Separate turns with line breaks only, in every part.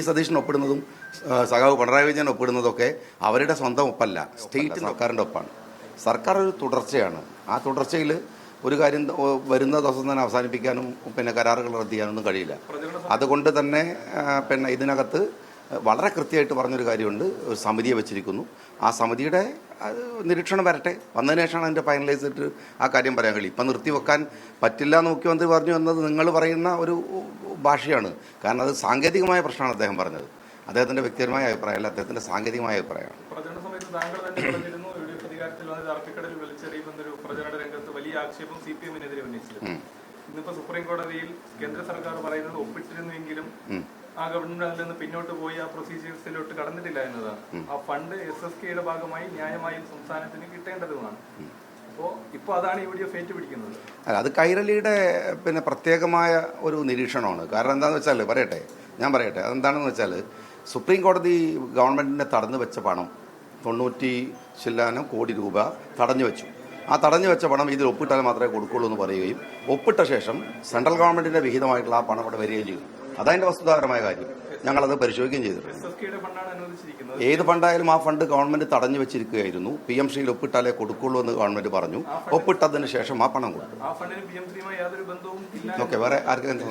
സതീശൻ ഒപ്പിടുന്നതും സഖാവ് പിണറായി വിജയൻ ഒപ്പിടുന്നതൊക്കെ അവരുടെ സ്വന്തം ഒപ്പല്ല, സ്റ്റേറ്റ് സർക്കാരിൻ്റെ ഒപ്പാണ്. സർക്കാർ ഒരു തുടർച്ചയാണ്. ആ തുടർച്ചയിൽ ഒരു കാര്യം വരുന്ന ദിവസം തന്നെ അവസാനിപ്പിക്കാനും കരാറുകൾ റദ്ദ് ചെയ്യാനൊന്നും കഴിയില്ല. അതുകൊണ്ട് തന്നെ ഇതിനകത്ത് വളരെ കൃത്യമായിട്ട് പറഞ്ഞൊരു കാര്യമുണ്ട്. ഒരു സമിതിയെ വെച്ചിരിക്കുന്നു. ആ സമിതിയുടെ നിരീക്ഷണം വരട്ടെ, വന്നതിന് ശേഷമാണ് അതിൻ്റെ ഫൈനലൈസ് ചെയ്തിട്ട് ആ കാര്യം പറയാൻ കഴിയും. ഇപ്പം നിർത്തിവെക്കാൻ പറ്റില്ല എന്ന് മുഖ്യമന്ത്രി പറഞ്ഞു എന്നത് നിങ്ങൾ പറയുന്ന ഒരു ഭാഷയാണ്. കാരണം അത് സാങ്കേതികമായ പ്രശ്നമാണ് അദ്ദേഹം പറഞ്ഞത്. അദ്ദേഹത്തിൻ്റെ വ്യക്തിപരമായ അഭിപ്രായമല്ല, അദ്ദേഹത്തിൻ്റെ സാങ്കേതികമായ അഭിപ്രായമാണ്.
ഇന്നിപ്പോ സുപ്രീം കോടതിയിൽ കേന്ദ്ര സർക്കാർ പറയുന്നത് ഒപ്പിട്ടിരുന്നെങ്കിലും ആ ഗവൺമെന്റ് അതിൽ നിന്ന് പിന്നോട്ട് പോയി ആ പ്രൊസീജിയേഴ്സിലോട്ട് കടന്നിട്ടില്ല എന്നതാണ്. ആ ഫണ്ട് SSKയുടെ ഭാഗമായി ന്യായമായും സംസ്ഥാനത്തിന് കിട്ടേണ്ടതുമാണ്. ഇപ്പൊ അതാണ് UDF ഏറ്റുപിടിക്കുന്നത്.
അല്ല, അത് കൈരളിയുടെ പ്രത്യേകമായ ഒരു നിരീക്ഷണമാണ്. കാരണം എന്താണെന്ന് വെച്ചാൽ ഞാൻ പറയട്ടെ അതെന്താണെന്ന് വെച്ചാൽ, സുപ്രീം കോടതി ഗവൺമെൻറ്റിനെ തടഞ്ഞു വെച്ച പണം 90 ചില്ലാനം കോടി രൂപ തടഞ്ഞു വെച്ചു. ആ തടഞ്ഞു വെച്ച പണം ഇതിൽ ഒപ്പിട്ടാൽ മാത്രമേ കൊടുക്കുള്ളൂ എന്ന് പറയുകയും ഒപ്പിട്ട ശേഷം സെൻട്രൽ ഗവൺമെൻറ്റിൻ്റെ വിഹിതമായിട്ടുള്ള ആ പണം ഇവിടെ വരികയും ചെയ്തു. അതതിൻ്റെ വസ്തുതാപരമായ കാര്യം. ഞങ്ങളത് പരിശോധിക്കുകയും ചെയ്തിട്ടുണ്ട്. ഏത് ഫണ്ടായാലും ആ ഫണ്ട് ഗവൺമെന്റ് തടഞ്ഞു വെച്ചിരിക്കുകയായിരുന്നു. PMCയിൽ ഒപ്പിട്ടാലേ കൊടുക്കുള്ളൂ എന്ന് ഗവൺമെന്റ് പറഞ്ഞു. ഒപ്പിട്ടതിന് ശേഷം ആ പണം കൊടുത്തു. ഓക്കെ, വേറെ ആർക്കെങ്കിലും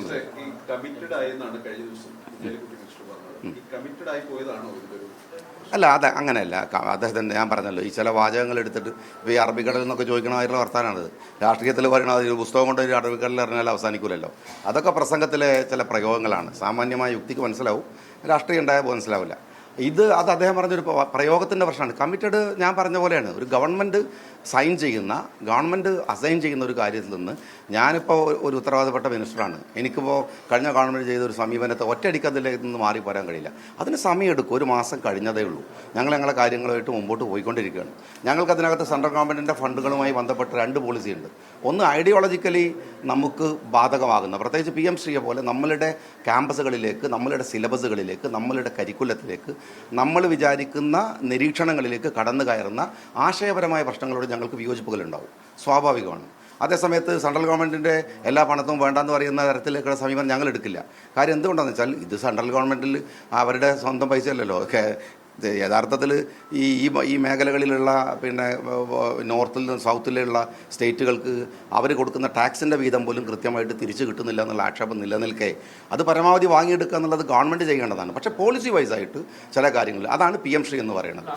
അല്ല, അത് അങ്ങനെയല്ല. അദ്ദേഹത്തിൻ്റെ ഞാൻ പറഞ്ഞല്ലോ, ഈ ചില വാചകങ്ങൾ എടുത്തിട്ട് ഈ അറബിക്കടലിൽ നിന്നൊക്കെ ചോദിക്കണമായിട്ടുള്ള വർത്താനാണത്. രാഷ്ട്രീയത്തിൽ പറയണത് ഒരു പുസ്തകം കൊണ്ട് ഒരു അറബിക്കടലിൽ അറിഞ്ഞാൽ അവസാനിക്കില്ലല്ലോ. അതൊക്കെ പ്രസംഗത്തിലെ ചില പ്രയോഗങ്ങളാണ്. സാമാന്യമായ യുക്തിക്ക് മനസ്സിലാവും, രാഷ്ട്രീയം ഉണ്ടായാൽ മനസ്സിലാവില്ല. അത് അദ്ദേഹം പറഞ്ഞൊരു പ്രയോഗത്തിൻ്റെ പ്രശ്നമാണ്. കമ്മിറ്റഡ് ഞാൻ പറഞ്ഞ പോലെയാണ്. ഒരു ഗവൺമെൻറ് അസൈൻ ചെയ്യുന്ന ഒരു കാര്യത്തിൽ നിന്ന് ഞാനിപ്പോൾ ഒരു ഉത്തരവാദപ്പെട്ട മിനിസ്റ്ററാണ്. എനിക്കിപ്പോൾ കഴിഞ്ഞ ഗവൺമെൻറ് ചെയ്ത ഒരു സമീപനത്തെ ഒറ്റയടിക്ക് അതിലേക്ക് നിന്ന് മാറി പോരാൻ കഴിയില്ല. അതിന് സമയമെടുക്കും. ഒരു മാസം കഴിഞ്ഞതേ ഉള്ളൂ. ഞങ്ങളെ കാര്യങ്ങളുമായിട്ട് മുമ്പോട്ട് പോയിക്കൊണ്ടിരിക്കുകയാണ്. ഞങ്ങൾക്കതിനകത്ത് സെൻട്രൽ ഗവൺമെൻറ്റിൻ്റെ ഫണ്ടുകളുമായി ബന്ധപ്പെട്ട് 2 പോളിസിയുണ്ട്. ഒന്ന് ഐഡിയോളജിക്കലി നമുക്ക് ബാധകമാകുന്ന, പ്രത്യേകിച്ച് PMCയെ പോലെ നമ്മളുടെ ക്യാമ്പസുകളിലേക്ക്, നമ്മളുടെ സിലബസുകളിലേക്ക്, നമ്മളുടെ കരിക്കുലത്തിലേക്ക്, നമ്മൾ വിചാരിക്കുന്ന നിരീക്ഷണങ്ങളിലേക്ക് കടന്നു കയറുന്ന ആശയപരമായ പ്രശ്നങ്ങളോട് ഞങ്ങൾക്ക് വിയോജിപ്പുകളുണ്ടാവും, സ്വാഭാവികമാണ്. അതേസമയത്ത് സെൻട്രൽ ഗവൺമെൻറ്റിൻ്റെ എല്ലാ പണത്തും വേണ്ടെന്ന് പറയുന്ന തരത്തിലേക്കുള്ള സമീപനം ഞങ്ങൾ എടുക്കില്ല. കാര്യം എന്തുകൊണ്ടാണെന്ന് വെച്ചാൽ, ഇത് സെൻട്രൽ ഗവൺമെൻറ്റിൽ അവരുടെ സ്വന്തം പൈസയല്ലല്ലോ. യഥാർത്ഥത്തിൽ ഈ മേഖലകളിലുള്ള നോർത്തിൽ നിന്ന് സൗത്തിലുള്ള സ്റ്റേറ്റുകൾക്ക് അവർ കൊടുക്കുന്ന ടാക്സിൻ്റെ വീതം പോലും കൃത്യമായിട്ട് തിരിച്ചു കിട്ടുന്നില്ല എന്നുള്ള ആക്ഷേപം നിലനിൽക്കെ അത് പരമാവധി വാങ്ങിയെടുക്കുക എന്നുള്ളത് ഗവൺമെൻറ് ചെയ്യേണ്ടതാണ്. പക്ഷേ പോളിസി വൈസായിട്ട് ചില കാര്യങ്ങൾ, അതാണ് PMC എന്ന് പറയുന്നത്.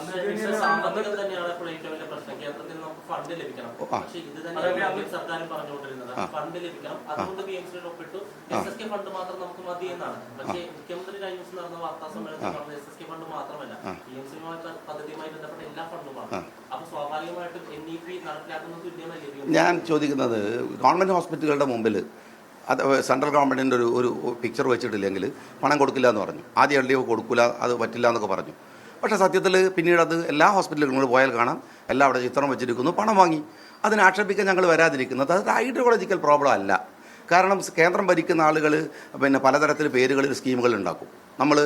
ഞാൻ ചോദിക്കുന്നത്, ഗവൺമെൻറ് ഹോസ്പിറ്റലുകളുടെ മുമ്പിൽ അത് സെൻട്രൽ ഗവൺമെൻറ്റിൻ്റെ ഒരു പിക്ചർ വെച്ചിട്ടില്ലെങ്കിൽ പണം കൊടുക്കില്ല എന്ന് പറഞ്ഞു. ആദ്യം LDF കൊടുക്കില്ല, അത് പറ്റില്ല എന്നൊക്കെ പറഞ്ഞു. പക്ഷേ സത്യത്തിൽ പിന്നീട് അത് എല്ലാ ഹോസ്പിറ്റലുകളിലും പോയാൽ കാണാം, എല്ലാം അവിടെ ചിത്രം വെച്ചിരിക്കുന്നു, പണം വാങ്ങി. അതിനെ ആക്ഷേപിക്കാൻ ഞങ്ങൾ വരാതിരിക്കുന്നത് അത് ഐഡിയോളജിക്കൽ പ്രോബ്ലം അല്ല. കാരണം കേന്ദ്രം ഭരിക്കുന്ന ആളുകൾ പലതരത്തിൽ പേരുകളിൽ സ്കീമുകൾ ഉണ്ടാക്കും. നമ്മൾ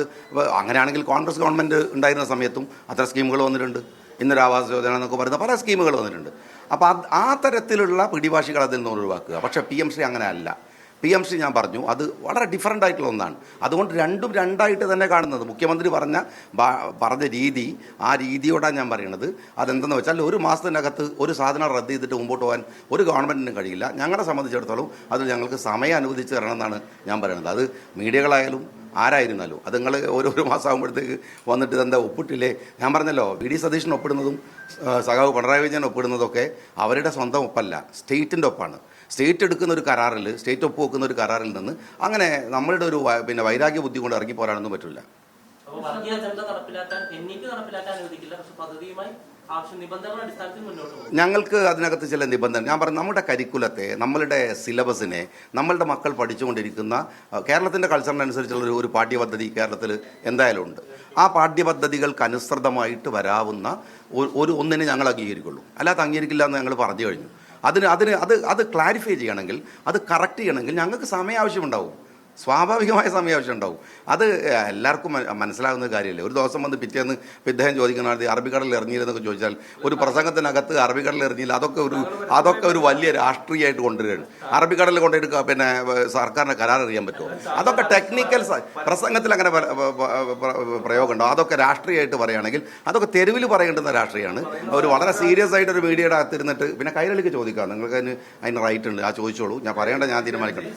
അങ്ങനെയാണെങ്കിൽ കോൺഗ്രസ് ഗവൺമെൻറ് ഉണ്ടായിരുന്ന സമയത്തും അത്ര സ്കീമുകൾ വന്നിട്ടുണ്ട്. ഇന്നൊരു ആവാസ് യോജന എന്നൊക്കെ പറയുന്ന പല സ്കീമുകൾ വന്നിട്ടുണ്ട്. അപ്പോൾ ആ തരത്തിലുള്ള പിടിവാശികൾ അതിൽ നിന്ന് ഒഴിവാക്കുക. പക്ഷേ PMC അങ്ങനെ അല്ല. PMC ഞാൻ പറഞ്ഞു, അത് വളരെ ഡിഫറൻ്റ് ആയിട്ടുള്ള ഒന്നാണ്. അതുകൊണ്ട് രണ്ടും രണ്ടായിട്ട് തന്നെ കാണുന്നത്. മുഖ്യമന്ത്രി പറഞ്ഞ രീതി, ആ രീതിയോടാണ് ഞാൻ പറയുന്നത്. അതെന്തെന്ന് വെച്ചാൽ, ഒരു മാസത്തിനകത്ത് ഒരു സാധനം റദ്ദ് ചെയ്തിട്ട് മുമ്പോട്ട് പോകാൻ ഒരു ഗവൺമെൻറ്റിനും കഴിയില്ല. ഞങ്ങളെ സംബന്ധിച്ചിടത്തോളം അത് ഞങ്ങൾക്ക് സമയം അനുവദിച്ച് തരണം എന്നാണ് ഞാൻ പറയുന്നത്. അത് മീഡിയകളായാലും ആരായിരുന്നാലും അത് നിങ്ങൾ ഓരോ മാസം ആകുമ്പോഴത്തേക്ക് വന്നിട്ട് ഇതെന്താ ഒപ്പിട്ടില്ലേ. ഞാൻ പറഞ്ഞല്ലോ, VD സതീശൻ ഒപ്പിടുന്നതും സഖാവ് പിണറായി വിജയൻ ഒപ്പിടുന്നതൊക്കെ അവരുടെ സ്വന്തം ഒപ്പല്ല, സ്റ്റേറ്റിൻ്റെ ഒപ്പാണ്. സ്റ്റേറ്റ് എടുക്കുന്ന ഒരു കരാറിൽ, സ്റ്റേറ്റ് ഒപ്പ് വെക്കുന്ന ഒരു കരാറിൽ നിന്ന് അങ്ങനെ നമ്മളുടെ ഒരു വൈരാഗ്യ ബുദ്ധി കൊണ്ട് ഇറങ്ങി പോരാനൊന്നും പറ്റില്ല. ഞങ്ങൾക്ക് അതിനകത്ത് ചില നിബന്ധന, ഞാൻ പറഞ്ഞു, നമ്മുടെ കരിക്കുലത്തെ, നമ്മളുടെ സിലബസിനെ, നമ്മളുടെ മക്കൾ പഠിച്ചുകൊണ്ടിരിക്കുന്ന കേരളത്തിൻ്റെ കൾച്ചറിനനുസരിച്ചുള്ള ഒരു പാഠ്യപദ്ധതി കേരളത്തിൽ എന്തായാലും ഉണ്ട്. ആ പാഠ്യപദ്ധതികൾക്ക് അനുസൃതമായിട്ട് വരാവുന്ന ഒന്നിനെ ഞങ്ങൾ അംഗീകരിക്കുള്ളൂ. അല്ലാതെ അംഗീകരിക്കില്ല എന്ന് ഞങ്ങൾ പറഞ്ഞു കഴിഞ്ഞു. അത് ക്ലാരിഫൈ ചെയ്യണമെങ്കിൽ, അത് കറക്റ്റ് ചെയ്യണമെങ്കിൽ ഞങ്ങൾക്ക് സമയം ആവശ്യമുണ്ടാവും. സ്വാഭാവികമായ സമയം ആവശ്യം ഉണ്ടാവും. അത് എല്ലാവർക്കും മനസ്സിലാകുന്ന കാര്യമല്ലേ. ഒരു ദിവസം വന്ന് പിറ്റേന്ന് ഇദ്ദേഹം ചോദിക്കുന്ന അറബിക്കടലിൽ ഇറങ്ങിയില്ലെന്നൊക്കെ ചോദിച്ചാൽ ഒരു പ്രസംഗത്തിനകത്ത് അറബിക്കടലിൽ ഇറങ്ങിയില്ല, അതൊക്കെ ഒരു വലിയ രാഷ്ട്രീയമായിട്ട് കൊണ്ടുവരികയാണ്. അറബിക്കടലിൽ കൊണ്ടുപോയിട്ട് പിന്നെ സർക്കാരിൻ്റെ കരാർ അറിയാൻ പറ്റുമോ? അതൊക്കെ ടെക്നിക്കൽ പ്രസംഗത്തിൽ അങ്ങനെ പ്രയോഗം ഉണ്ടാവും. അതൊക്കെ രാഷ്ട്രീയമായിട്ട് പറയുകയാണെങ്കിൽ അതൊക്കെ തെരുവിൽ പറയേണ്ടുന്ന രാഷ്ട്രീയമാണ്. ഒരു വളരെ സീരിയസ് ആയിട്ട് ഒരു മീഡിയയുടെ അകത്തിരുന്നിട്ട് പിന്നെ കൈരളിക്ക് ചോദിക്കാം, നിങ്ങൾക്ക് അതിന് റൈറ്റ് ഉണ്ട്, ആ ചോദിച്ചോളൂ, ഞാൻ പറയേണ്ട ഞാൻ തീരുമാനിക്കണം.